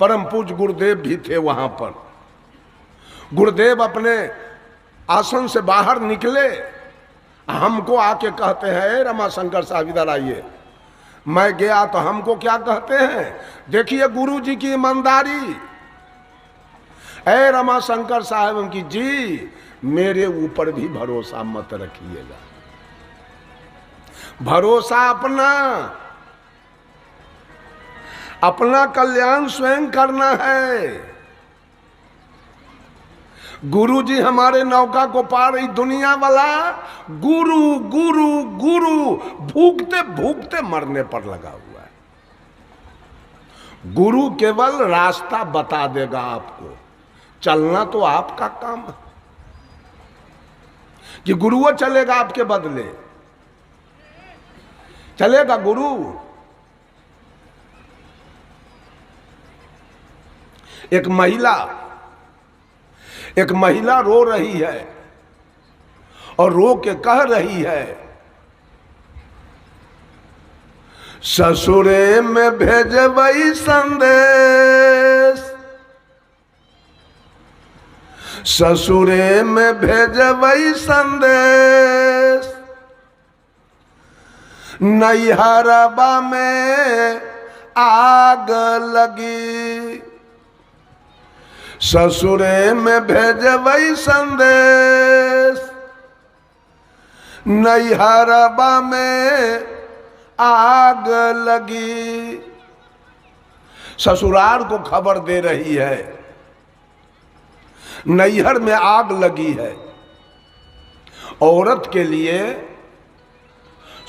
परम पूज्य गुरुदेव भी थे वहां पर। गुरुदेव अपने आसन से बाहर निकले, हमको आके कहते हैं रमाशंकर साहब इधर आइए। मैं गया तो हमको क्या कहते हैं, देखिए गुरु जी की ईमानदारी। ऐ रमाशंकर साहब उनकी जी मेरे ऊपर भी भरोसा मत रखिएगा, भरोसा अपना, अपना कल्याण स्वयं करना है। गुरु जी हमारे नौका को पार, रही दुनिया वाला गुरु गुरु गुरु भूखते भूखते मरने पर लगा हुआ है। गुरु केवल रास्ता बता देगा आपको, चलना तो आपका काम है कि गुरुओं चलेगा आपके बदले, चलेगा गुरु। एक महिला रो रही है और रो के कह रही है, ससुरे में भेजबई संदेश, ससुरे में भेजबई संदेश, नैहरबा में आग लगी, ससुरे में भेजबई संदेश, नैहरबा में आग लगी। ससुराल को खबर दे रही है नैहर में आग लगी है। औरत के लिए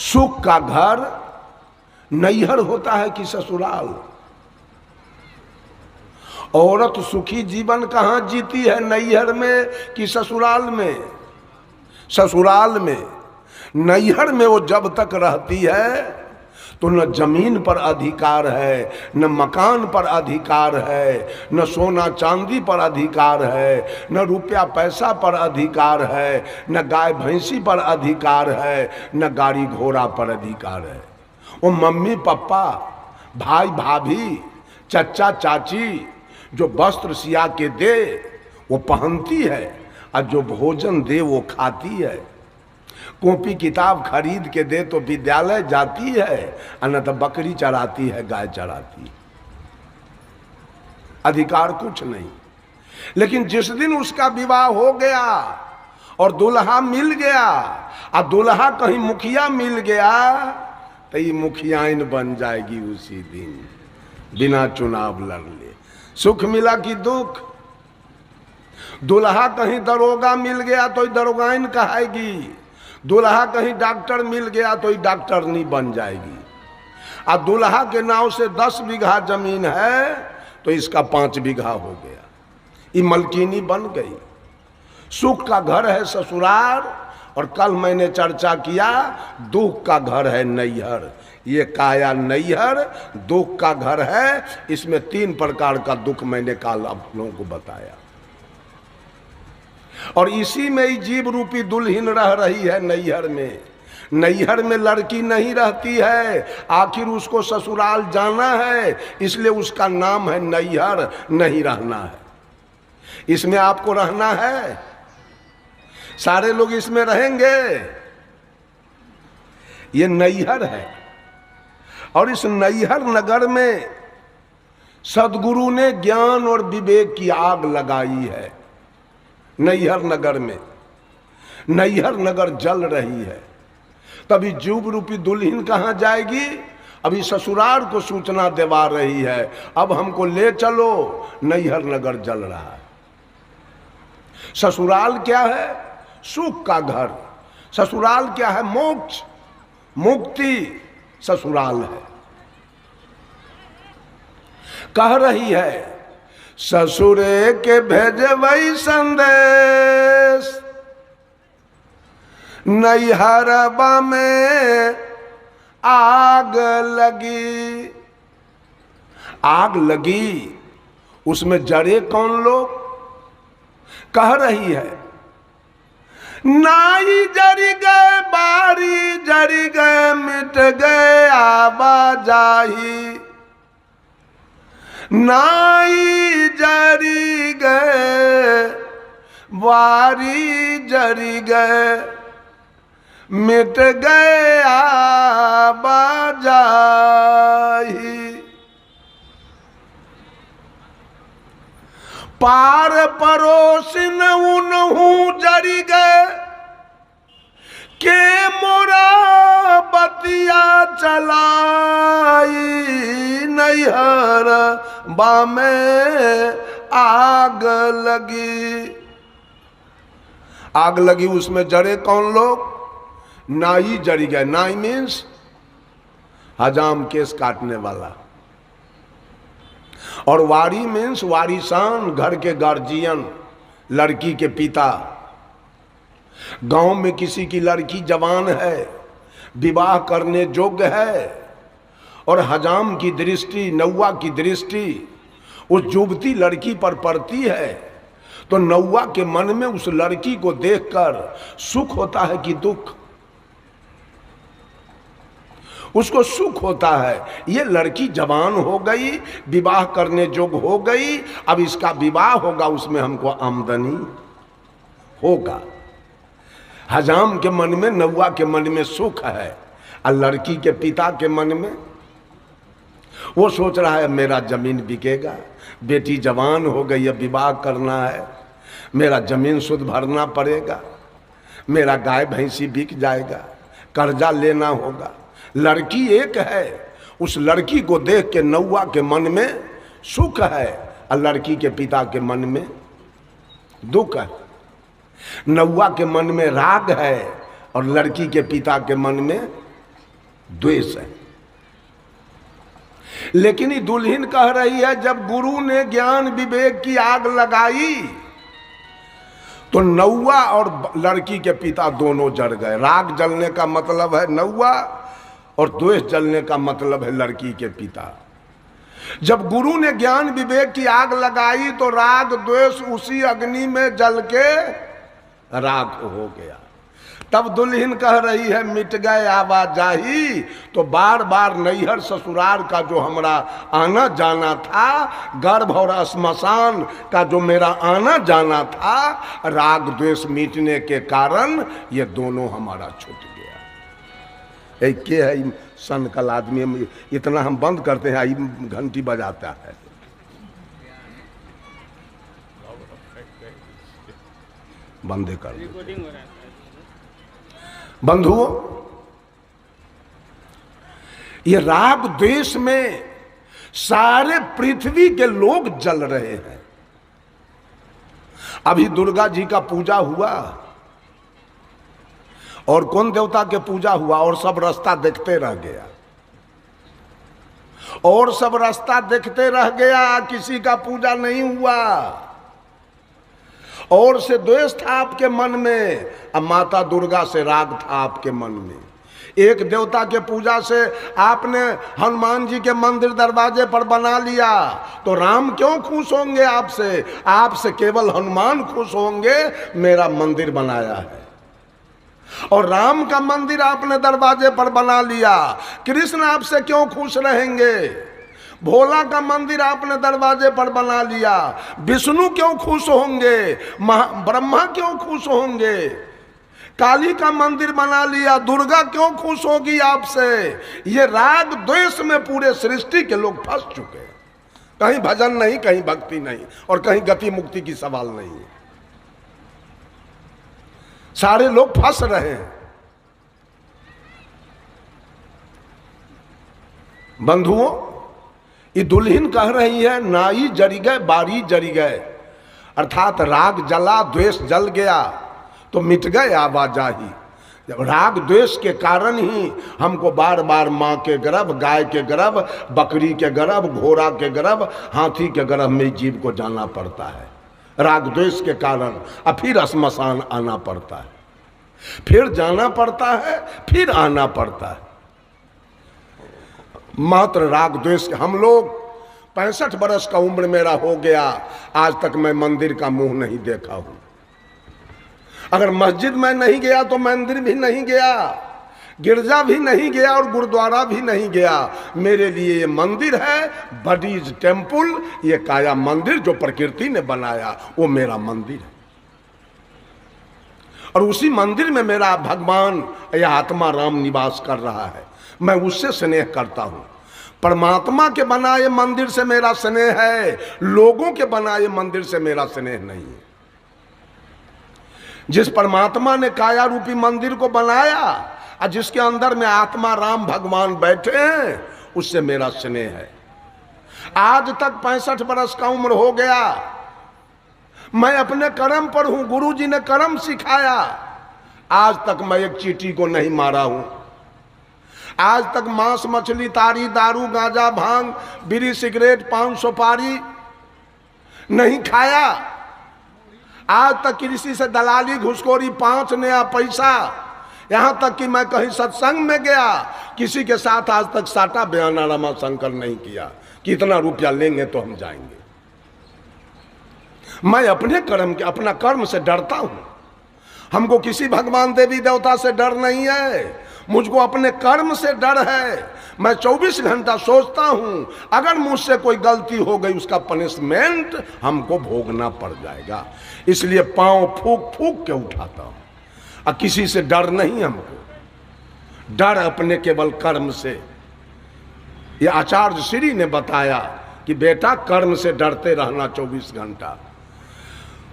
सुख का घर नैहर होता है कि ससुराल। औरत सुखी जीवन कहाँ जीती है, नैहर में कि ससुराल में? ससुराल में। नैहर में वो जब तक रहती है तो न जमीन पर अधिकार है, न मकान पर अधिकार है, न सोना चांदी पर अधिकार है, न रुपया पैसा पर अधिकार है, न गाय भैंसी पर अधिकार है, न गाड़ी घोड़ा पर अधिकार है। वो मम्मी पापा, भाई भाभी, चचा चाची जो वस्त्र सिया के दे वो पहनती है, और जो भोजन दे वो खाती है। कॉपी किताब खरीद के दे तो विद्यालय जाती है, और न तो बकरी चराती है, गाय चराती है। अधिकार कुछ नहीं। लेकिन जिस दिन उसका विवाह हो गया और दुल्हा मिल गया, और दुल्हा कहीं मुखिया मिल गया, तो ये मुखियाइन बन जाएगी उसी दिन, बिना चुनाव लड़ ले। सुख मिला कि दुख? दुल्हा कहीं दरोगा मिल गया तो दरोगाइन कहाएगी, दुल्हा कहीं डॉक्टर मिल गया तो डॉक्टरनी बन जाएगी। और दुल्हा के नाव से 10 बीघा जमीन है तो इसका 5 बीघा हो गया, ये मलकीनी बन गई। सुख का घर है ससुराल, और कल मैंने चर्चा किया दुख का घर है नैहर। ये काया नैहर दुख का घर है। इसमें 3 प्रकार का दुख मैंने कल आप लोगों को बताया, और इसी में ही जीव रूपी दुल्हन रह रही है नैहर में। नैहर में लड़की नहीं रहती है, आखिर उसको ससुराल जाना है, इसलिए उसका नाम है नैहर। नहीं रहना है इसमें, आपको रहना है, सारे लोग इसमें रहेंगे। ये नैहर है, और इस नैहर नगर में सदगुरु ने ज्ञान और विवेक की आग लगाई है। नैहर नगर में, नैहर नगर जल रही है। तभी जीव रूपी दुल्हन कहाँ जाएगी? अभी ससुराल को सूचना दिवा रही है, अब हमको ले चलो, नैहर नगर जल रहा है। ससुराल क्या है? सुख का घर। ससुराल क्या है? मोक्ष, मुक्ति ससुराल है। कह रही है ससुरे के भेजबई संदेश, नैहरबा में आग लगी। आग लगी, उसमें जरे कौन लोग? कह रही है नाई जरी गए, बारी जरी गए, मिट गए आवाजाही, नाई जरी गए वारी जरी गए, मिट गया बाजाही। पार परोसिन उनहू जरी गए, के मोरा बतिया चलाई। नैहर बामे आग लगी, आग लगी उसमें जड़े कौन लोग? नाई जड़ी गए। नाई मीन्स हजाम, केस काटने वाला। और वारी मीन्स वारिसान, घर के गार्जियन, लड़की के पिता। गांव में किसी की लड़की जवान है, विवाह करने योग्य है, और हजाम की दृष्टि, नौवा की दृष्टि उस युवती लड़की पर पड़ती है, तो नौवा के मन में उस लड़की को देखकर सुख होता है कि दुख? उसको सुख होता है, ये लड़की जवान हो गई, विवाह करने योग्य हो गई, अब इसका विवाह होगा, उसमें हमको आमदनी होगा। हजाम के मन में, नौवा के मन में सुख है, और लड़की के पिता के मन में वो सोच रहा है मेरा जमीन बिकेगा, बेटी जवान हो गई, अब विवाह करना है, मेरा जमीन शुद्ध भरना पड़ेगा, मेरा गाय भैंसी बिक जाएगा, कर्जा लेना होगा। लड़की एक है, उस लड़की को देख के नौवा के मन में सुख है, और लड़की के पिता के मन में दुख है। नौवा के मन में राग है, और लड़की के पिता के मन में द्वेष है। लेकिन ये दुल्हन कह रही है, जब गुरु ने ज्ञान विवेक की आग लगाई तो नौवा और लड़की के पिता दोनों जल गए। राग जलने का मतलब है नौवा, और द्वेष जलने का मतलब है लड़की के पिता। जब गुरु ने ज्ञान विवेक की आग लगाई तो राग द्वेष उसी अग्नि में जल के राख हो गया। तब दुल्हन कह रही है मिट गए आवाजाही। तो बार बार नैहर ससुराल का जो हमारा आना जाना था, गर्भ और श्मशान का जो मेरा आना जाना था, राग द्वेष मिटने के कारण ये दोनों हमारा छूट गया। एक के है सन कल आदमी, इतना हम बंद करते हैं, आई घंटी बजाता है। बंदे कर बंधुओं, ये राग द्वेष में सारे पृथ्वी के लोग जल रहे हैं। अभी दुर्गा जी का पूजा हुआ, और कौन देवता के पूजा हुआ, और सब रास्ता देखते रह गया, और सब रास्ता देखते रह गया, किसी का पूजा नहीं हुआ। और से द्वेष था आपके मन में, अब माता दुर्गा से राग था आपके मन में। एक देवता के पूजा से आपने हनुमान जी के मंदिर दरवाजे पर बना लिया, तो राम क्यों खुश होंगे आपसे? आपसे केवल हनुमान खुश होंगे, मेरा मंदिर बनाया है। और राम का मंदिर आपने दरवाजे पर बना लिया, कृष्ण आपसे क्यों खुश रहेंगे? भोला का मंदिर आपने दरवाजे पर बना लिया, विष्णु क्यों खुश होंगे? ब्रह्मा क्यों खुश होंगे? काली का मंदिर बना लिया, दुर्गा क्यों खुश होगी आपसे? ये राग द्वेष में पूरे सृष्टि के लोग फंस चुके हैं। कहीं भजन नहीं, कहीं भक्ति नहीं, और कहीं गति मुक्ति की सवाल नहीं है। सारे लोग फंस रहे हैं। बंधुओं, ये दुल्हन कह रही है नाई जरी गए बारी जरी गए, अर्थात राग जला, द्वेष जल गया तो मिट गए आवाजाही। जब राग द्वेष के कारण ही हमको बार बार माँ के गर्भ, गाय के गर्भ, बकरी के गर्भ, घोड़ा के गर्भ, हाथी के गर्भ में जीव को जाना पड़ता है। राग द्वेष के कारण अब फिर श्मशान आना पड़ता है, फिर जाना पड़ता है, फिर आना पड़ता है। मात्र राग द्वेष। हम लोग 65 बरस का उम्र मेरा हो गया, आज तक मैं मंदिर का मुंह नहीं देखा हूं। अगर मस्जिद में नहीं गया तो मंदिर भी नहीं गया। गिरजा भी नहीं गया और गुरुद्वारा भी नहीं गया। मेरे लिए ये मंदिर है, बडीज टेम्पल, ये काया मंदिर जो प्रकृति ने बनाया वो मेरा मंदिर है। और उसी मंदिर में मेरा भगवान या आत्मा राम निवास कर रहा है, मैं उससे स्नेह करता हूं। परमात्मा के बनाए मंदिर से मेरा स्नेह है, लोगों के बनाए मंदिर से मेरा स्नेह नहीं है। जिस परमात्मा ने काया रूपी मंदिर को बनाया और जिसके अंदर में आत्मा राम भगवान बैठे हैं, उससे मेरा स्नेह है। आज तक 65 बरस का उम्र हो गया, मैं अपने कर्म पर हूं, गुरुजी ने कर्म सिखाया। आज तक मैं एक चींटी को नहीं मारा हूं, आज तक मांस मछली तारी दारू गांजा भांग बीड़ी सिगरेट पान सुपारी नहीं खाया। आज तक किसी से दलाली घुसखोरी 5 नया पैसा, यहां तक कि मैं कहीं सत्संग में गया, किसी के साथ आज तक साटा बयाना रमा शंकर नहीं किया कि इतना रुपया लेंगे तो हम जाएंगे। मैं अपने कर्म के अपना कर्म से डरता हूं। हमको किसी भगवान देवी देवता से डर नहीं है, मुझको अपने कर्म से डर है। मैं 24 घंटा सोचता हूं अगर मुझसे कोई गलती हो गई उसका पनिशमेंट हमको भोगना पड़ जाएगा। इसलिए पांव फूक फूक के उठाता हूं और किसी से डर नहीं हमको, डर अपने केवल कर्म से। ये आचार्य श्री ने बताया कि बेटा कर्म से डरते रहना 24 घंटा,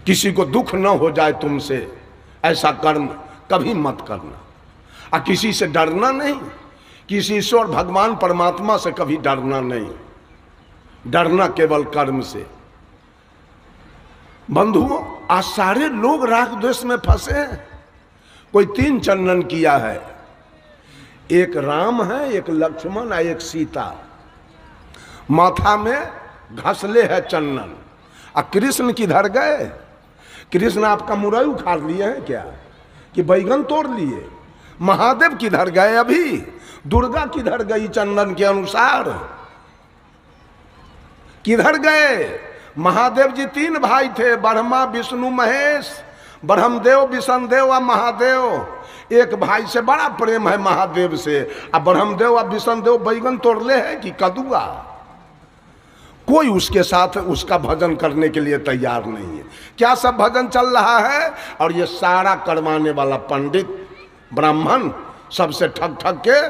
किसी को दुख न हो जाए तुमसे ऐसा कर्म कभी मत करना। और किसी से डरना नहीं, किसी ईश्वर भगवान परमात्मा से कभी डरना नहीं, डरना केवल कर्म से। बंधुओं, आज सारे लोग राग द्वेष में फंसे हैं। कोई 3 चंदन किया है, एक राम है, एक लक्ष्मण है, एक सीता। माथा में घसले है चंदन। और कृष्ण किधर गए? कृष्ण आपका मुरई उखाड़ लिए हैं क्या कि बैगन तोड़ लिए? महादेव किधर गए? अभी दुर्गा किधर गई? चंदन के अनुसार किधर गए? महादेव जी 3 भाई थे, ब्रह्मा विष्णु महेश। ब्रह्मदेव विष्णुदेव और महादेव। एक भाई से बड़ा प्रेम है महादेव से, और ब्रह्मदेव और विष्णुदेव बैगन तोड़ले है कि कदुआ। कोई उसके साथ उसका भजन करने के लिए तैयार नहीं है। क्या सब भजन चल रहा है, और ये सारा करवाने वाला पंडित ब्राह्मण सबसे ठग ठग के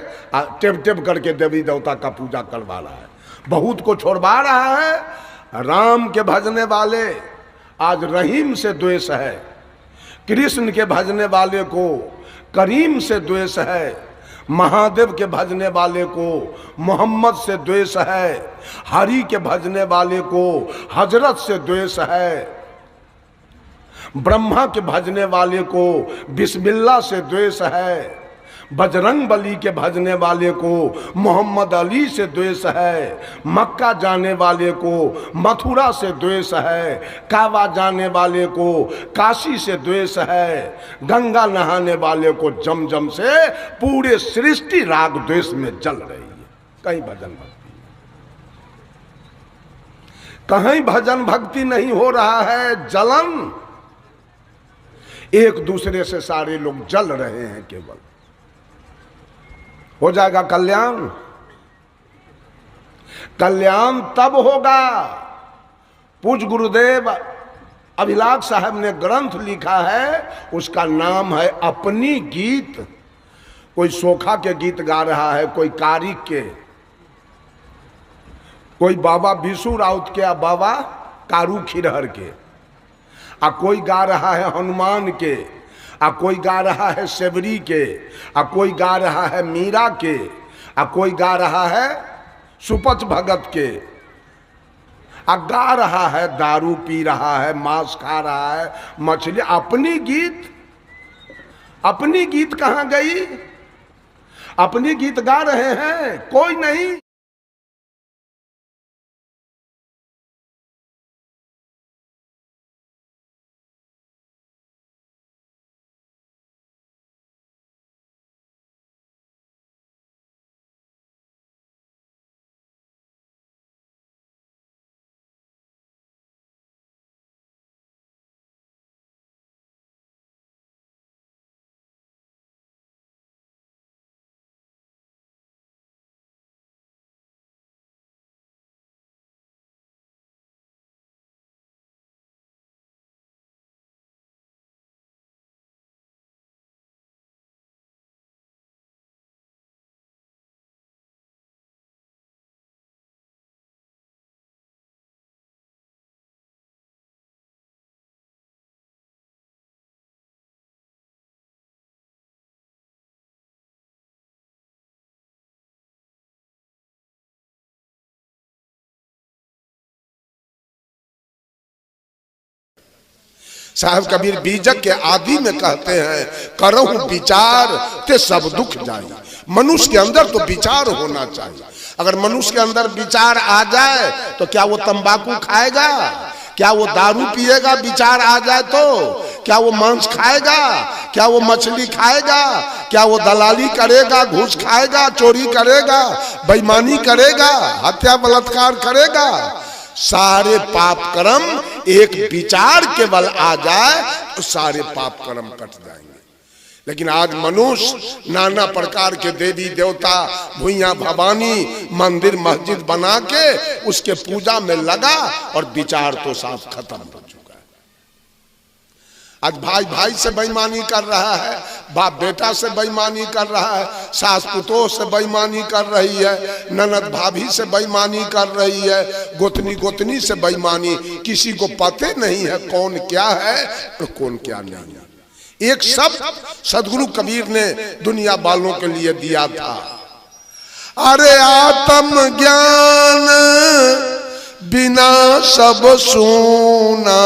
टेप टेप करके देवी देवता का पूजा करवा रहा है, बहुत को छोड़वा रहा है। राम के भजने वाले आज रहीम से द्वेष है, कृष्ण के भजने वाले को करीम से द्वेष है, महादेव के भजने वाले को मोहम्मद से द्वेष है, हरि के भजने वाले को हजरत से द्वेष है, ब्रह्मा के भजने वाले को बिस्मिल्लाह से द्वेष है, बजरंग बली के भजने वाले को मोहम्मद अली से द्वेष है, मक्का जाने वाले को मथुरा से द्वेष है, काबा जाने वाले को काशी से द्वेष है, गंगा नहाने वाले को जमजम से। पूरे सृष्टि राग द्वेष में जल रही है। कहीं भजन भक्ति, कहीं भजन भक्ति नहीं हो रहा है, जलन। एक दूसरे से सारे लोग जल रहे हैं। केवल हो जाएगा कल्याण? कल्याण तब होगा। पूज्य गुरुदेव अभिलाष साहब ने ग्रंथ लिखा है, उसका नाम है अपनी गीत। कोई सोखा के गीत गा रहा है, कोई कारिक के, कोई बाबा बिशु राउत के, बाबा कारू खिरहर के, आ कोई गा रहा है हनुमान के, आ कोई गा रहा है सेवरी के, आ कोई गा रहा है मीरा के, आ कोई गा रहा है सुपच भगत के, आ गा रहा है दारू पी रहा है, मांस खा रहा है, मछली। अपनी गीत, अपनी गीत कहाँ गई? अपनी गीत गा रहे हैं, कोई नहीं। साहब कबीर बीजक के आदि में कहते हैं, करहूं विचार ते सब दुख जाई। मनुष्य के अंदर तो विचार होना चाहिए। अगर मनुष्य के अंदर विचार आ जाए तो क्या वो तंबाकू खाएगा, क्या वो दारू पिएगा? विचार आ जाए तो क्या वो मांस खाएगा, क्या वो मछली खाएगा, क्या वो दलाली करेगा, घूस खाएगा, चोरी करेगा, बेईमानी करेगा, हत्या बलात्कार करेगा? सारे पाप कर्म एक विचार केवल आ जाए तो सारे पाप कर्म कट जाएंगे। लेकिन आज मनुष्य नाना प्रकार के देवी देवता, भुइयां भवानी, मंदिर मस्जिद बना के उसके पूजा में लगा और विचार तो साफ खत्म हो चुका है। आज भाई भाई से बेईमानी कर रहा है, बाप बेटा से बेईमानी कर रहा है, सास पुतोह से बेईमानी कर रही है, ननद भाभी से बेईमानी कर रही है, गोतनी गोतनी से बेईमानी। किसी को पते नहीं है कौन क्या है और कौन क्या नहीं है। एक शब्द सदगुरु कबीर ने दुनिया वालों के लिए दिया था, अरे आत्म ज्ञान बिना सब सूना,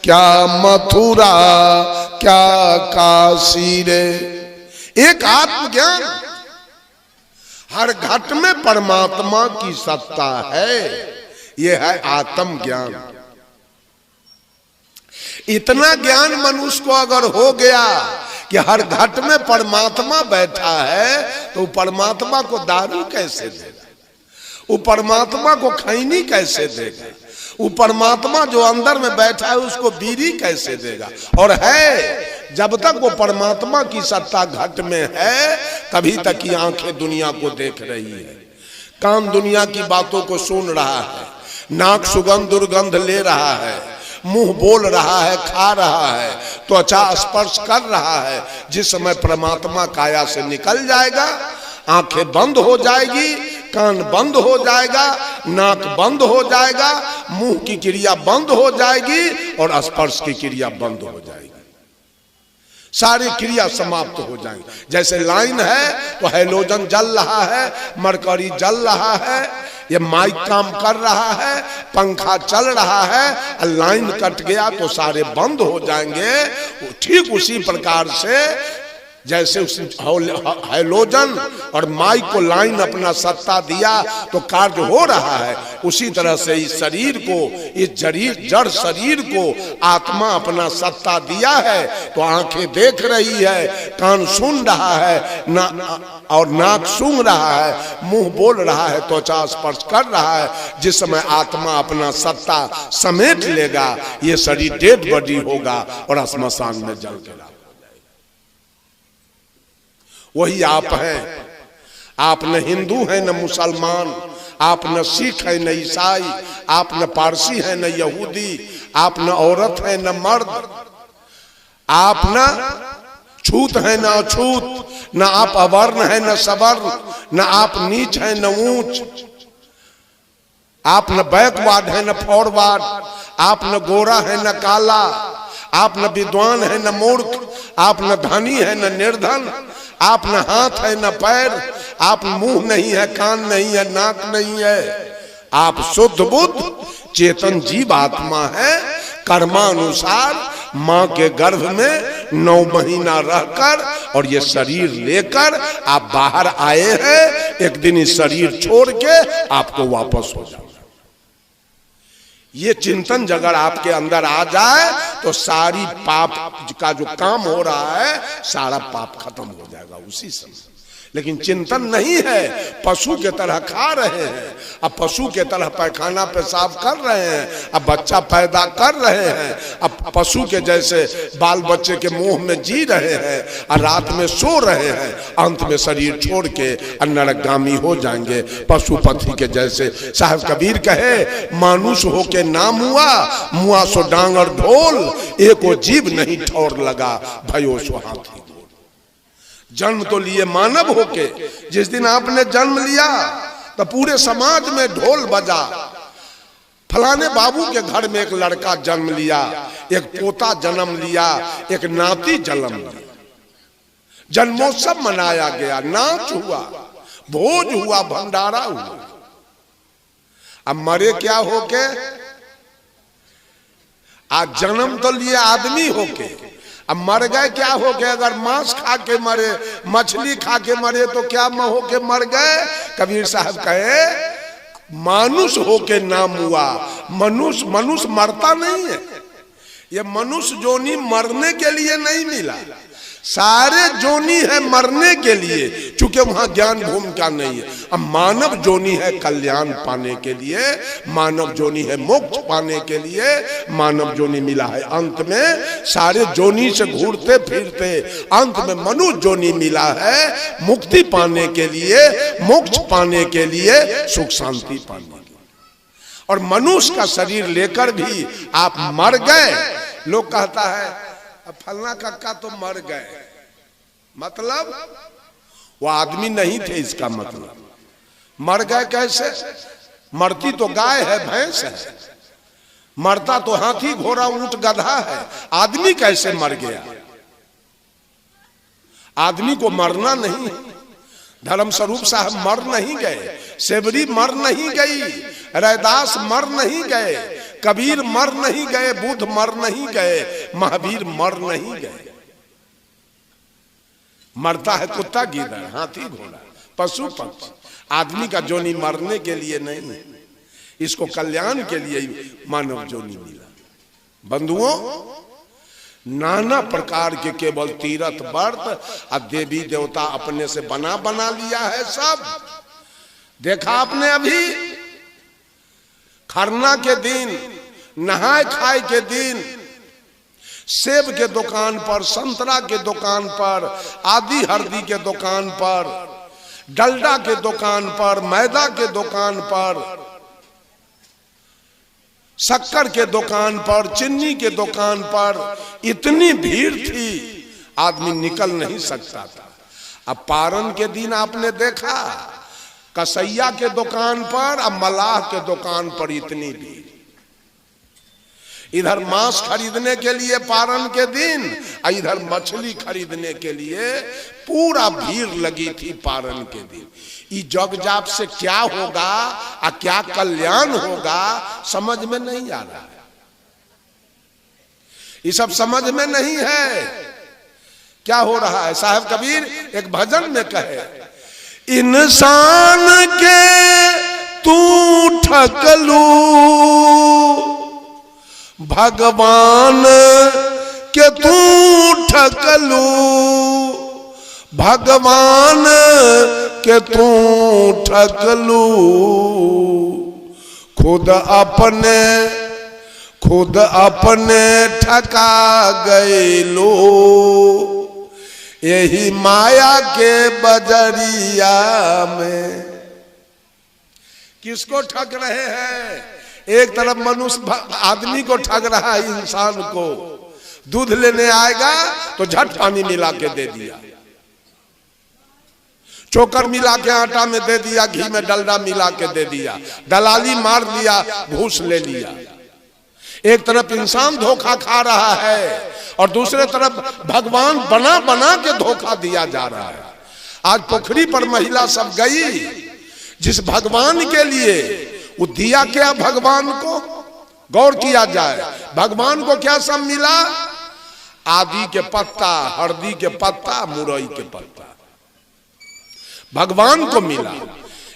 क्या मथुरा क्या काशी रे। एक आत्मज्ञान, हर घट में परमात्मा की सत्ता है, यह है आत्म ज्ञान। इतना ज्ञान मनुष्य को अगर हो गया कि हर घट में परमात्मा बैठा है, तो परमात्मा को दारू कैसे देगा, वो परमात्मा को खैनी कैसे देगा, वो परमात्मा जो अंदर में बैठा है उसको बीड़ी कैसे देगा। और है जब तक वो परमात्मा की सत्ता घट में है तभी तक की आंखें दुनिया को देख रही है, कान दुनिया की बातों को सुन रहा है, नाक सुगंध दुर्गंध ले रहा है, मुंह बोल रहा है, खा रहा है, त्वचा स्पर्श कर रहा है। जिस समय परमात्मा काया से निकल जाएगा, आंखें बंद हो जाएगी, कान बंद हो जाएगा, नाक बंद हो जाएगा, मुंह की क्रिया बंद हो जाएगी और स्पर्श की क्रिया बंद हो जाएगी, सारी क्रिया समाप्त हो जाएंगी। जैसे लाइन है तो हैलोजन जल रहा है, मरकरी जल रहा है, ये माइक काम कर रहा है, पंखा चल रहा है, लाइन कट गया तो सारे बंद हो जाएंगे। ठीक उसी प्रकार से जैसे उस हैलोजन और माइक को लाइन अपना सत्ता दिया तो कार्य हो रहा है, उसी तरह से इस शरीर को, इस जड़ शरीर को आत्मा अपना सत्ता दिया है तो आंखें देख रही है, कान सुन रहा है, और नाक सूंघ रहा है, मुंह बोल रहा है, त्वचा स्पर्श कर रहा है। जिस समय आत्मा अपना सत्ता समेट लेगा, ये शरीर डेड बॉडी होगा और श्मशान में जल के वही आप हैं। आप न हिंदू हैं न मुसलमान, आप न सिख है न ईसाई, आप न पारसी है न यहूदी, आप न औरत है न मर्द, आप न छूत है न अछूत, न आप अवर्ण है न सवर्ण, न आप नीच है न ऊंच, आप न बैकवर्ड है न फॉरवर्ड, आप न गोरा है न काला, आप न विद्वान है न मूर्ख, आप न धनी है न निर्धन, आप न हाथ है न पैर, आप मुंह नहीं है, कान नहीं है, नाक नहीं है, आप शुद्ध बुद्ध चेतन जीव आत्मा है। कर्मानुसार मां के गर्भ में 9 महीना रहकर और ये शरीर लेकर आप बाहर आए हैं। एक दिन इस शरीर छोड़ के आपको वापस हो जाओ। ये चिंतन अगर आपके अंदर आ जाए तो सारी पाप का जो काम हो रहा है सारा पाप खत्म हो जाएगा उसी समय। लेकिन चिंतन नहीं है, पशु के तरह खा रहे हैं, अब पशु के तरह पैखाना पेशाब कर रहे हैं, अब बच्चा पैदा कर रहे हैं, अब पशु के जैसे बाल बच्चे के मुंह में जी रहे हैं और रात में सो रहे हैं, अंत में शरीर छोड़ के नरकगामी हो जाएंगे पशु पक्षी के जैसे। साहब कबीर कहे, मानुष होके नाम हुआ, मुआ सो डांगर ढोल, एको जीव नहीं ठौर लगा, भयो सो हाथी। जन्म तो लिए मानव होके, जिस दिन आपने जन्म लिया तो पूरे समाज में ढोल बजा, फलाने बाबू के घर में एक लड़का जन्म लिया, एक पोता जन्म लिया, एक नाती जन्म लिया, जन्मोत्सव मनाया गया, नाच हुआ, भोज हुआ, भंडारा हुआ। अब मरे क्या होके? आज जन्म तो लिए आदमी होके, अब मर गए क्या हो गए? अगर मांस खा के मरे, मछली खा के मरे तो क्या हो के मर गए? कबीर साहब कहे मानुष होके नाम हुआ। मनुष्य मरता नहीं है। ये मनुष्य जोनी मरने के लिए नहीं मिला, सारे जोनी है मरने के लिए, चूंकि वहां ज्ञान भूमिका नहीं है। अब मानव जोनी है कल्याण पाने के लिए, मानव जोनी है मोक्ष पाने के लिए, मानव जोनी मिला है। अंत में सारे जोनी से घूरते फिरते अंत में मनुष्य जोनी मिला है, मुक्ति पाने के लिए, मोक्ष पाने के लिए, सुख शांति पाने के लिए। और मनुष्य का शरीर लेकर भी आप मर गए। लोग कहता है अब फलना कक्का तो मर गए, मतलब वो आदमी नहीं थे, इसका मतलब मर गए कैसे? मरती तो गाय है, भैंस है, मरता तो हाथी घोड़ा ऊंट गधा है, आदमी कैसे मर गया? आदमी को मरना नहीं। धर्म स्वरूप साहब मर नहीं गए, सेवरी मर नहीं गई, रैदास मर नहीं गए, कबीर मर नहीं गए, बुद्ध मर नहीं गए, महावीर मर नहीं गए। मरता है कुत्ता गीदड़ हाथी घोड़ा पशु पक्षी, आदमी का जोनी मरने के लिए नहीं है, इसको कल्याण के लिए मानव जोनी मिला। बंधुओं, नाना प्रकार के केवल तीर्थ व्रत और देवी देवता अपने से बना लिया है सब। देखा आपने अभी खरना के दिन, नहाय खाए के दिन, सेब के दुकान पर, संतरा के दुकान पर, आदि हल्दी के दुकान पर, डलडा के दुकान पर, मैदा के दुकान पर, शक्कर के दुकान पर, चीनी के दुकान पर इतनी भीड़ थी आदमी निकल नहीं सकता था। अब पारण के दिन आपने देखा कसैया के दुकान पर और मलाह के दुकान पर इतनी भीड़। इधर मांस खरीदने के लिए पारण के दिन, इधर मछली खरीदने के लिए पूरा भीड़ लगी थी पारण के दिन। ये जग जाप से क्या होगा और क्या कल्याण होगा समझ में नहीं आ रहा है। ये सब समझ में नहीं है क्या हो रहा है। साहब कबीर एक भजन में कहे, इंसान के तू ठकलू, भगवान के तू ठकलू, भगवान के तू ठकलू, खुद अपने ठका गईलो, यही माया के बजरिया में। किसको ठग रहे हैं? एक तरफ मनुष्य आदमी को ठग रहा है, इंसान को। दूध लेने आएगा तो झट पानी मिला के दे दिया, चोकर मिला के आटा में दे दिया, घी में डलडा मिला के दे दिया, दलाली मार लिया, घूस ले लिया। एक तरफ इंसान धोखा खा रहा है और दूसरे तरफ भगवान बना के धोखा दिया जा रहा है। आज पोखरी पर महिला सब गई, जिस भगवान के लिए वो दिया क्या भगवान को, गौर किया जाए। भगवान को क्या सब मिला? आदि के पत्ता, हल्दी के पत्ता, मुरई के पत्ता भगवान को मिला।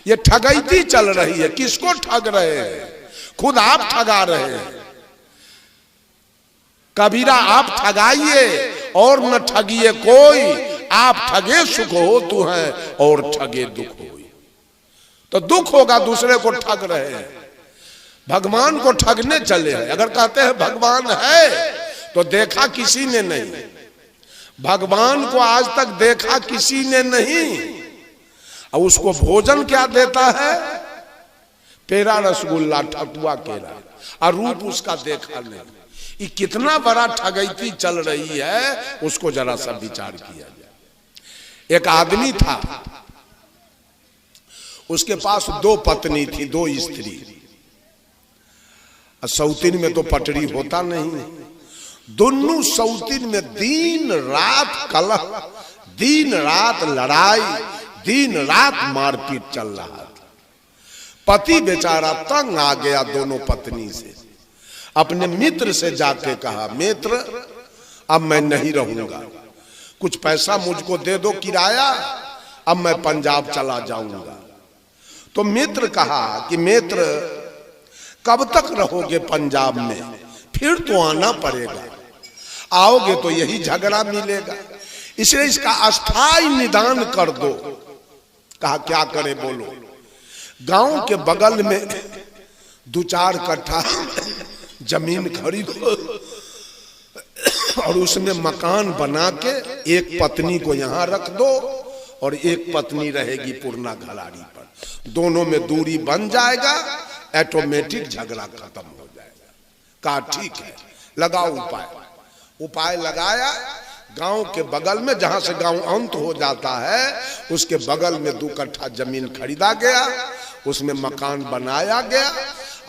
ये ठगैती चल रही है। किसको ठग रहे हैं? खुद आप ठगा रहे हैं। कबीरा आप ठगाइए और न ठगिए कोई, आप ठगे सुख हो तू है और ठगे दुख हो। तो दुख होगा दूसरे को ठग रहे हैं, भगवान को ठगने चले हैं। अगर कहते हैं भगवान है तो देखा किसी ने नहीं, भगवान को आज तक देखा किसी ने नहीं। और उसको भोजन क्या देता है? पेड़ा, रसगुल्ला, ठकुआ, केरा, और रूप उसका देखा नहीं। ये कितना बड़ा ठगैती चल रही है, उसको जरा सा विचार किया जाए। एक आदमी था, उसके पास 2 पत्नी थी, 2 स्त्री। सौतीन में तो पटरी होता नहीं, दोनों सौतीन में दिन रात कलह, दिन रात लड़ाई, दिन रात मारपीट चल रहा था। पति बेचारा तंग आ गया दोनों पत्नी से। अपने मित्र से जाके कहा, मित्र अब मैं नहीं रहूंगा, कुछ पैसा मुझको दे दो किराया, अब मैं पंजाब चला जाऊंगा। तो मित्र कहा कि मित्र कब तक रहोगे पंजाब में, फिर तो आना पड़ेगा, आओगे तो यही झगड़ा मिलेगा, इसलिए इसका अस्थाई निदान कर दो। कहा क्या करे बोलो। गांव के बगल में 2-4 कट्ठा जमीन खरीदो और उसमें मकान बना के एक पत्नी को यहां रख दो और एक पत्नी रहेगी पुरना घलाड़ी पर, दोनों में दूरी बन जाएगा, ऑटोमेटिक झगड़ा खत्म हो जाएगा। कहा ठीक है, लगाओ उपाय। उपाय लगाया, गांव के बगल में, जहां से गांव अंत हो जाता है उसके बगल में 2 कट्ठा जमीन खरीदा गया, उसमें मकान बनाया गया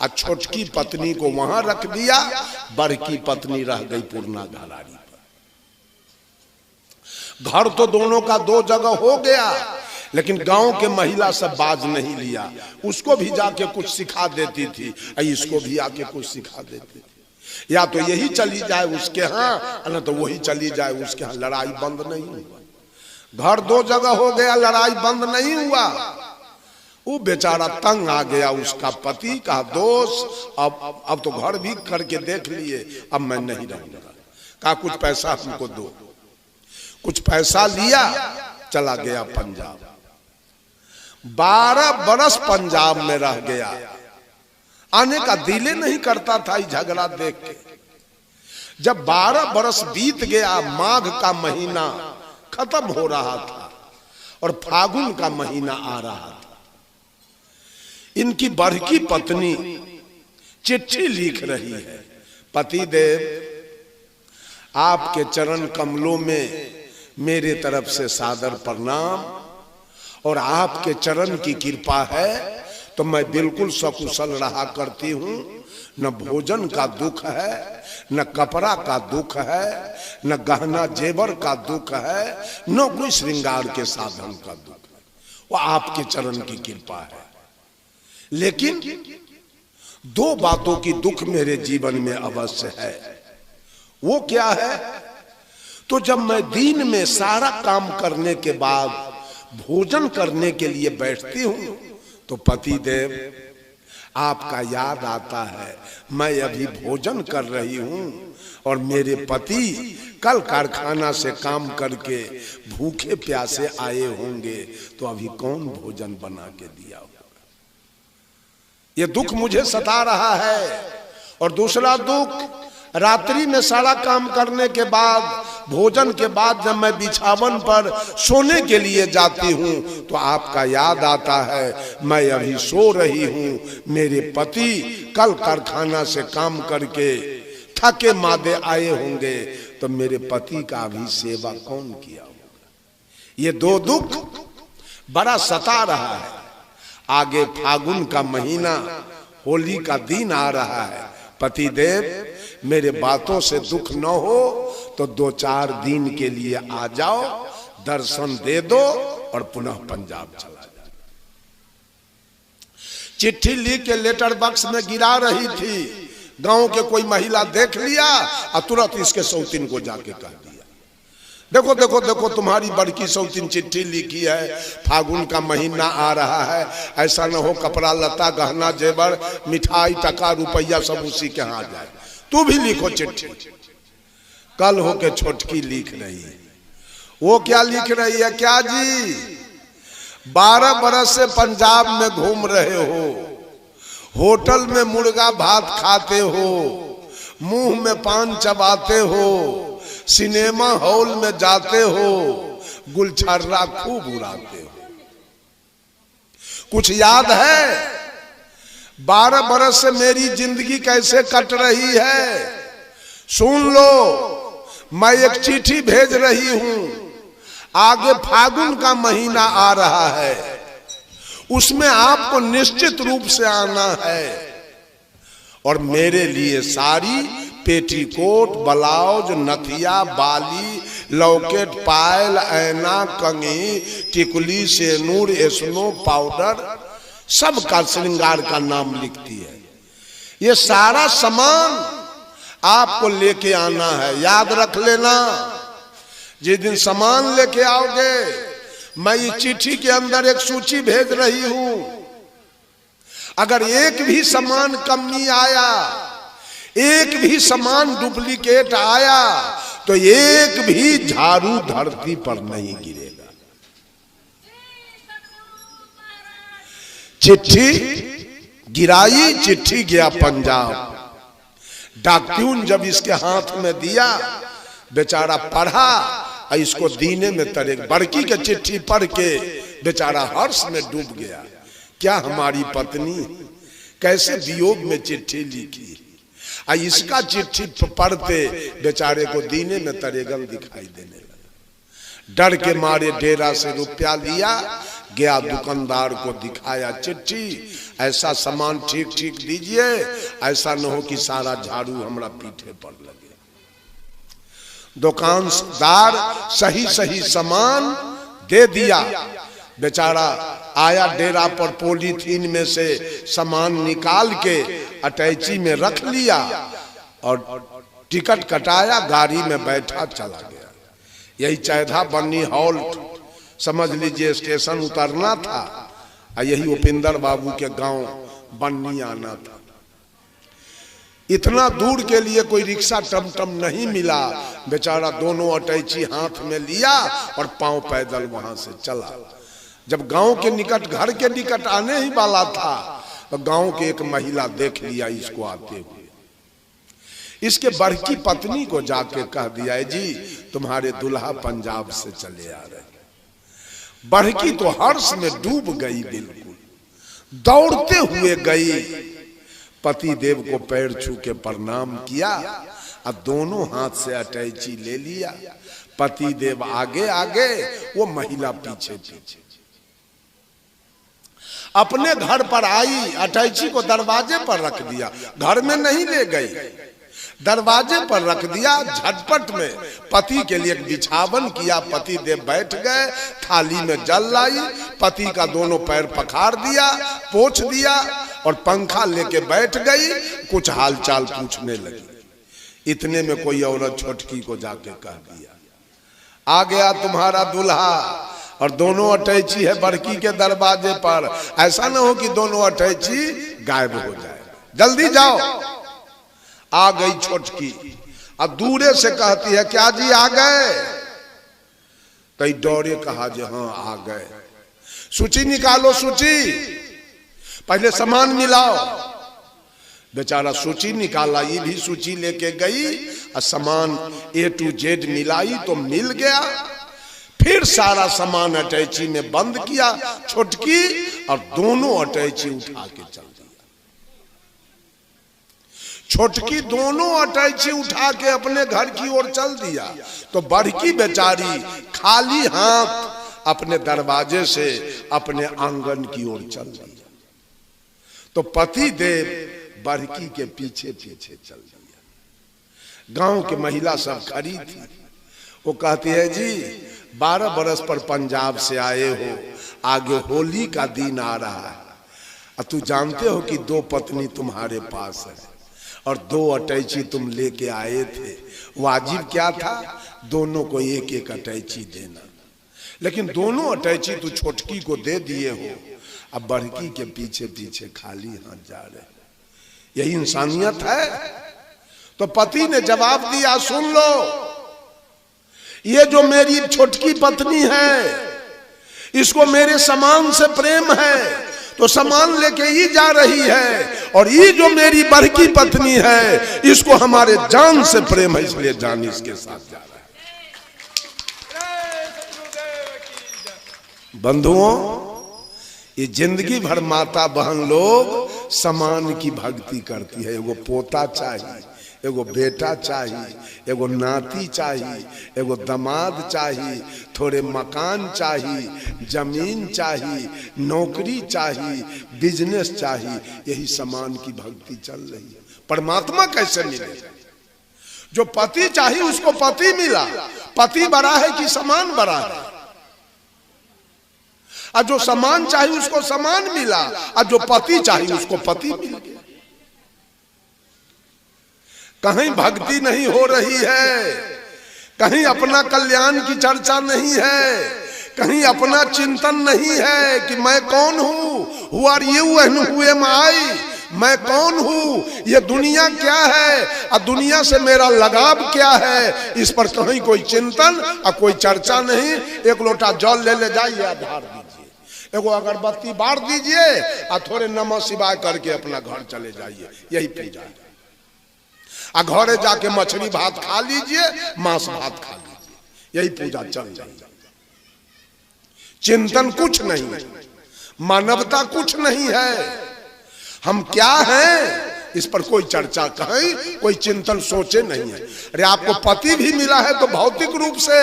और छोटकी पत्नी को वहां रख दिया, बड़की पत्नी रह गई पुरना घलाड़ी पर। घर तो दोनों का 2 जगह हो गया, लेकिन गांव के महिला सब बाज नहीं लिया, उसको भी जाके कुछ सिखा देती थी, इसको भी आके कुछ सिखा देती थी। या तो यही चली जाए उसके यहाँ, न तो वही चली जाए उसके यहाँ, लड़ाई बंद नहीं हुआ। घर 2 जगह हो गया, लड़ाई बंद नहीं हुआ। वो बेचारा तंग आ गया, उसका पति का दोस्त, अब तो घर भी करके देख लिए, अब मैं नहीं रहूंगा। कहा कुछ पैसा हमको दो। कुछ पैसा लिया, चला गया पंजाब। 12 बरस पंजाब में रह गया, आने का दिल नहीं करता था झगड़ा देख के। जब 12 बरस बीत गया, माघ का महीना खत्म हो रहा था और फागुन का महीना आ रहा था। इनकी बड़की पत्नी चिट्ठी लिख रही है, पतिदेव आपके चरण कमलों में मेरे तरफ से सादर प्रणाम, और आपके चरण की कृपा है तो मैं बिल्कुल सकुशल रहा करती हूँ, न भोजन का दुख है, न कपड़ा का दुख है, न गहना जेवर का दुख है, न कोई श्रृंगार के साधन का दुख है, वो आपके चरण की कृपा है। लेकिन 2 बातों की दुख मेरे जीवन में अवश्य है। वो क्या है? तो जब मैं दिन में सारा काम करने के बाद भोजन करने के लिए बैठती हूँ तो पतिदेव आपका याद आता है, मैं अभी भोजन कर रही हूँ और मेरे पति कल कारखाना से काम करके भूखे प्यासे आए होंगे, तो अभी कौन भोजन बना के दिया होगा। ये दुख मुझे सता रहा है। और दूसरा दुख, रात्रि में सारा काम करने के बाद, भोजन के बाद जब मैं बिछावन पर सोने के लिए जाती हूँ तो आपका याद आता है, मैं अभी सो रही हूँ, मेरे पति कल कारखाना से काम करके थके मादे आए होंगे, तो मेरे पति का भी सेवा कौन किया होगा। ये 2 दुख बड़ा सता रहा है। आगे फागुन का महीना, होली का दिन आ रहा है। पतिदेव मेरे बातों से दुख न हो तो 2-4 दिन के लिए आ जाओ, दर्शन दे दो और पुनः पंजाब चला जाओ। चिट्ठी लिख के लेटर बॉक्स में गिरा रही थी, गांव के कोई महिला देख लिया और तुरंत इसके सौतीन को जाके कह दिया, देखो देखो देखो तुम्हारी बड़की सौतीन चिट्ठी लिखी है, फागुन का महीना आ रहा है, ऐसा न हो कपड़ा लता गहना जेवर मिठाई टका रुपया सब उसी के यहाँ जाए, तू भी लिखो चिट्ठी। कल हो के छोटकी लिख रही है। वो क्या लिख रही है? क्या जी 12 बरस से पंजाब में घूम रहे हो, होटल में मुर्गा भात खाते हो, मुंह में पान चबाते हो, सिनेमा हॉल में जाते हो, गुलछर्रा खूब उड़ाते हो। कुछ याद है 12 बरस से मेरी जिंदगी कैसे कट रही है? सुन लो, मैं एक चिट्ठी भेज रही हूं, आगे फागुन का महीना आ रहा है, उसमें आपको निश्चित रूप से आना है और मेरे लिए साड़ी, पेटीकोट, ब्लाउज, नथिया, बाली, लॉकेट, पायल, ऐना, कंघी, टिकुली, सेनूर, एस्नो, पाउडर, सब का श्रृंगार का नाम लिखती है। ये सारा सामान आपको लेके आना है, याद रख लेना। जिस दिन सामान लेके आओगे, मैं इस चिट्ठी के अंदर एक सूची भेज रही हूं। अगर एक भी सामान कमी आया, एक भी सामान डुप्लीकेट आया, तो एक भी झाड़ू धरती पर नहीं गिरेगा। चिट्ठी गिराई, चिट्ठी गया पंजाब। डाक्यून जब इसके हाथ में दिया, बेचारा पढ़ा, इसको दीने में तरे। बड़की के चिट्ठी पढ़ के बेचारा हर्ष में डूब गया। क्या हमारी पत्नी कैसे वियोग में चिट्ठी लिखी। इसका चिट्ठी पढ़ते बेचारे को दीने में तरेगम दिखाई देने लगा। डर के मारे डेरा से रुपया लिया, गया दुकानदार को दिखाया चिट्ठी, ऐसा सामान ठीक ठीक दीजिए, ऐसा न हो कि सारा झाड़ू हमारा पीठे पर लगे। दुकानदार सही सही सामान दे दिया। बेचारा आया डेरा पर, पॉलीथीन में से सामान निकाल के अटैची में रख लिया और टिकट कटाया, गाड़ी में बैठा चला गया। यही चैधा बन्नी हॉल्ट समझ लीजिए, स्टेशन उतरना था। यही उपिंदर बाबू के गांव बन्नी आना था। इतना दूर के लिए कोई रिक्शा टमटम नहीं मिला। बेचारा दोनों अटैची हाथ में लिया और पांव पैदल वहां से चला। जब गांव के निकट, घर के निकट आने ही वाला था, तो गांव की एक महिला देख लिया इसको आते हुए। इसके बड़की पत्नी को जाके कह दिया, जी तुम्हारे दुल्हा पंजाब से चले आ रहे। बड़की तो हर्ष में डूब गई, बिल्कुल दौड़ते हुए गई, पति देव को पैर छू के प्रणाम किया और दोनों हाथ से अटैची ले लिया। पति देव आगे आगे, वो महिला पीछे पीछे। अपने घर पर आई, अटैची को दरवाजे पर रख दिया, घर में नहीं ले गई, दरवाजे पर रख दिया। झटपट में पति के लिए बिछावन किया। पति देव बैठ गए, थाली में जल लाई, पति का दोनों पैर पखार दिया, पोंछ दिया और पंखा लेके बैठ गई। कुछ हालचाल पूछने लगी। इतने में कोई औरत छोटकी को जाके कह दिया, आ गया तुम्हारा दूल्हा, और दोनों अटैची है बड़की के दरवाजे पर। ऐसा ना हो कि दोनों अटैची गायब हो जाए, जल्दी जाओ। आ गई छोटकी, अब दूरे से कहती है, क्या जी आ गए? कई डोरे कहा, जी हाँ आ गए। सूची निकालो, सूची, पहले सामान मिलाओ। बेचारा सूची निकाला, ये भी सूची लेके गई और सामान A to Z मिलाई तो मिल गया। फिर सारा सामान अटैची में बंद किया छोटकी, और दोनों अटैची उठा के चल दिया। छोटकी दोनों अटैची उठा के अपने घर की ओर चल दिया, तो बड़की बेचारी खाली हाथ अपने दरवाजे से अपने आंगन की ओर चल दिया। तो पति देव बड़की के पीछे पीछे चल दिया। गांव के महिला सब खड़ी थी। वो कहती है, जी 12 बरस पर पंजाब से आए हो, आगे होली का दिन आ रहा है, तू जानते हो कि 2 पत्नी तुम्हारे पास है और 2 अटैची तुम लेके आए थे। वाजिब क्या था? दोनों को एक एक अटैची देना, लेकिन दोनों अटैची तू छोटकी को दे दिए हो। अब बड़की के पीछे पीछे खाली हाथ जा रहे। यही इंसानियत है। तो पति ने जवाब दिया, सुन लो, ये जो मेरी छोटकी पत्नी है, इसको मेरे सामान से प्रेम है, तो सामान लेके ही जा रही है, और ये जो मेरी बड़की पत्नी है, इसको हमारे जान से प्रेम है, इसलिए जान इसके साथ जा रहा है। बंधुओं, ये जिंदगी भर माता बहन लोग सामान की भक्ति करती है। एगो पोता चाहिए, एगो बेटा चाहिए, एगो नाती चाहिए, एगो दामाद चाहिए, थोड़े मकान चाहिए, जमीन चाहिए, नौकरी चाहिए, बिजनेस चाहिए। यही सामान की भक्ति चल रही है। परमात्मा कैसे मिले? जो पति चाहिए उसको पति मिला। पति बड़ा है कि सामान बड़ा है? और जो सामान चाहिए उसको सामान मिला, और जो पति चाहिए उसको पति मिल गया। कहीं भक्ति नहीं हो रही है, कहीं अपना कल्याण की चर्चा नहीं है, कहीं अपना चिंतन नहीं है कि मैं कौन हूं, who are you and who am I, मैं कौन हूं, ये दुनिया क्या है और दुनिया से मेरा लगाव क्या है, इस पर कहीं कोई चिंतन और कोई चर्चा नहीं। एक लोटा जल ले जाइए, आधार दीजिए, एगो अगरबत्ती बार दीजिए और थोड़े नमः शिवाय करके अपना घर चले जाइए, यही पूजा है। आ घरे जाके मछली भात खा लीजिए, मांस भात खा लीजिए, यही पूजा चल जाएगी। चिंतन कुछ नहीं, मानवता कुछ नहीं है, हम क्या हैं इस पर कोई चर्चा कहीं कोई चिंतन सोचे नहीं है। अरे आपको पति भी मिला है तो भौतिक रूप से,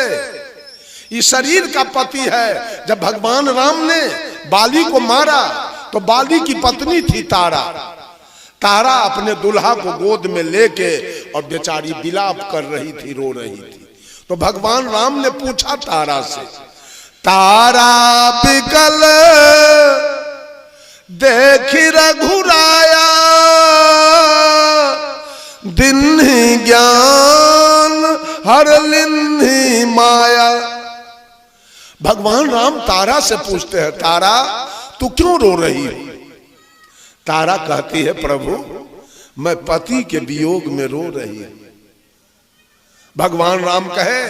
ये शरीर का पति है। जब भगवान राम ने बाली को मारा तो बाली की पत्नी थी तारा, तारा अपने दुल्हा को गोद में लेके और बेचारी विलाप कर रही थी, रो रही थी। तो भगवान राम ने पूछा तारा से, तारा बिकल देखी रघुराया, दिन्हि ज्ञान हर लिन्हि माया। भगवान राम तारा से पूछते हैं, तारा तू क्यों रो रही है? तारा कहती है, प्रभु मैं पति के वियोग में रो रही हूं। भगवान राम कहे,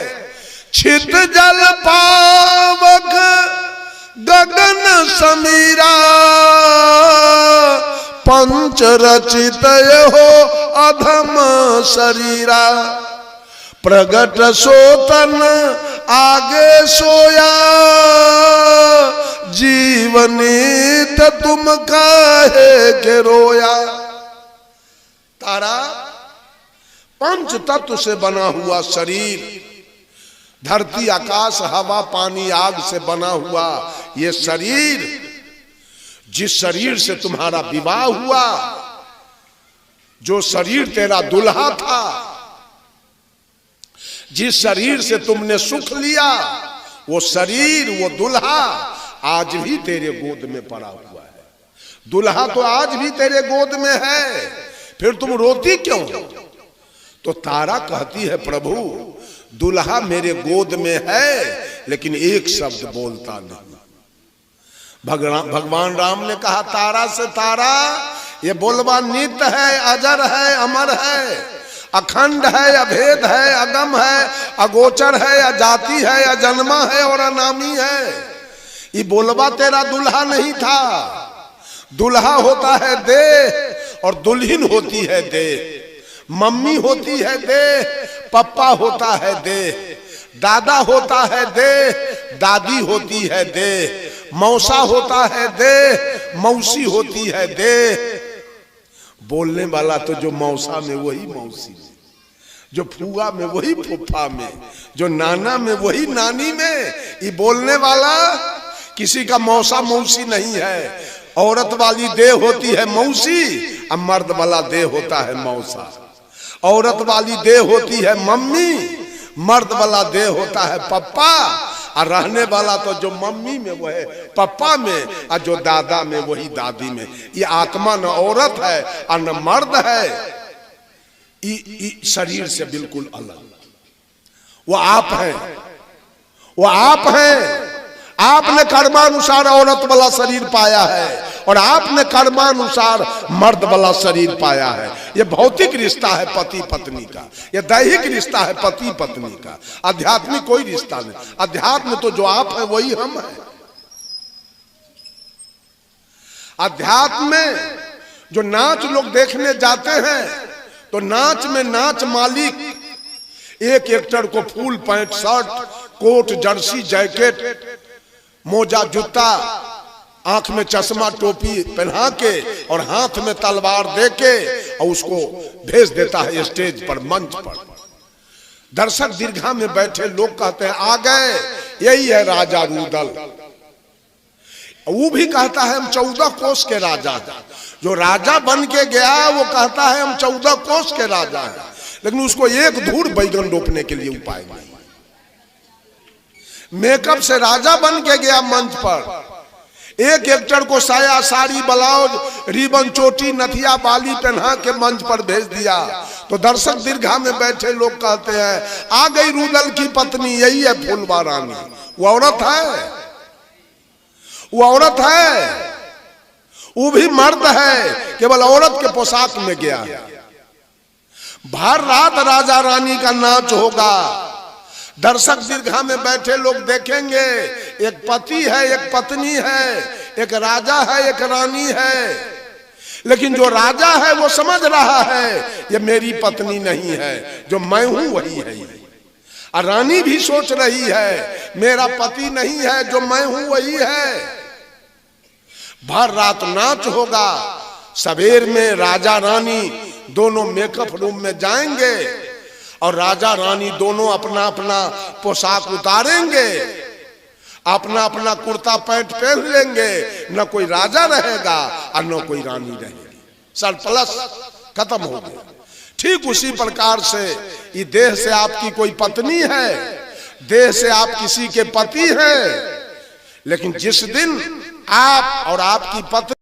छित जल पावक गगन समीरा, पंच रचित हो अधम शरीरा, प्रगट सोतन आगे सोया, जीवनीत तुम काहे के रोया। तारा पंच तत्व से बना हुआ शरीर, धरती आकाश हवा पानी आग से बना हुआ ये शरीर, जिस शरीर से तुम्हारा विवाह हुआ, जो शरीर तेरा दुल्हा था, जिस शरीर से तुमने सुख लिया, वो शरीर वो दुल्हा आज भी तेरे गोद में पड़ा हुआ है। दुल्हा तो आज भी तेरे गोद में है, फिर तुम रोती क्यों? तो तारा कहती है, प्रभु दुल्हा मेरे गोद में है लेकिन एक शब्द बोलता नहीं। भगवान राम ने कहा तारा से, तारा ये बोलवा नित्य है, अजर है, अमर है, अखंड है, अभेद है, अगम है, अगोचर है, अजाति है, अजन्मा है और अनामी है। ये बोलवा तेरा दुल्हा नहीं था। दुल्हा होता है देह और दुल्हन होती है देह। मम्मी होती है देह, पप्पा होता है देह, दादा होता है देह, दादी होती है देह, मौसा होता है देह, मौसी होती है देह। बोलने वाला तो जो मौसा में वही मौसी में, जो फूआ में वही फूफा में, जो नाना में वही नानी में। ये बोलने वाला किसी का मौसा मौसी नहीं है। औरत वाली देह होती है मौसी और मर्द वाला देह होता है मौसा। औरत वाली देह होती है मम्मी, मर्द वाला देह होता है पप्पा। और रहने वाला तो जो मम्मी में वो है पप्पा में, और जो दादा में वही दादी में। ये आत्मा न औरत है और न मर्द है, शरीर से बिल्कुल अलग। वो आप है, वो आप है। आपने कर्मानुसार औरत वाला शरीर पाया है और आपने कर्मानुसार मर्द वाला शरीर पाया है। ये भौतिक रिश्ता है पति पत्नी का, ये दैहिक रिश्ता है पति पत्नी का। आध्यात्मिक कोई रिश्ता नहीं। अध्यात्म तो जो आप है वही हम है। अध्यात्म में जो नाच लोग देखने जाते हैं तो नाच में नाच मालिक एक एक्टर को full pant shirt coat jersey jacket मोजा जूता आंख में चश्मा टोपी पहना के और हाथ में तलवार दे के और उसको भेज देता है स्टेज पर, मंच पर। दर्शक दीर्घा में बैठे लोग कहते हैं आ गए, यही है राजा रुदल। वो भी कहता है हम 14 कोस के राजा हैं। जो राजा बन के गया वो कहता है हम 14 कोस के राजा हैं, लेकिन उसको एक धूर बैगन रोपने के लिए उपाय नहीं। मेकअप से राजा बन के गया मंच पर। एक एक्टर को साया साड़ी ब्लाउज रिबन चोटी नथिया बाली पहना के मंच पर भेज दिया तो दर्शक दीर्घा में बैठे लोग कहते हैं आ गई रुदल की पत्नी, यही है फूलबा रानी। वो औरत है, वो औरत है, वो भी मर्द है, केवल औरत के पोशाक में गया। भर रात राजा रानी का नाच होगा। दर्शक दीर्घा में बैठे लोग देखेंगे, एक पति है, एक पत्नी है, एक राजा है, एक रानी है। लेकिन जो राजा है वो समझ रहा है ये मेरी पत्नी नहीं है, जो मैं हूं वही है। और रानी भी सोच रही है मेरा पति नहीं है, जो मैं हूं वही है। भर रात नाच होगा। सवेर में राजा रानी दोनों मेकअप रूम में जाएंगे और राजा रानी दोनों अपना अपना पोशाक उतारेंगे, अपना अपना कुर्ता पैंट पहन लेंगे। न कोई राजा रहेगा और न कोई रानी रहेगी, सरप्लस खत्म हो गया। ठीक उसी प्रकार से ये देह से आपकी कोई पत्नी है, देह से आप किसी के पति हैं, लेकिन जिस दिन आप और आपकी पत्नी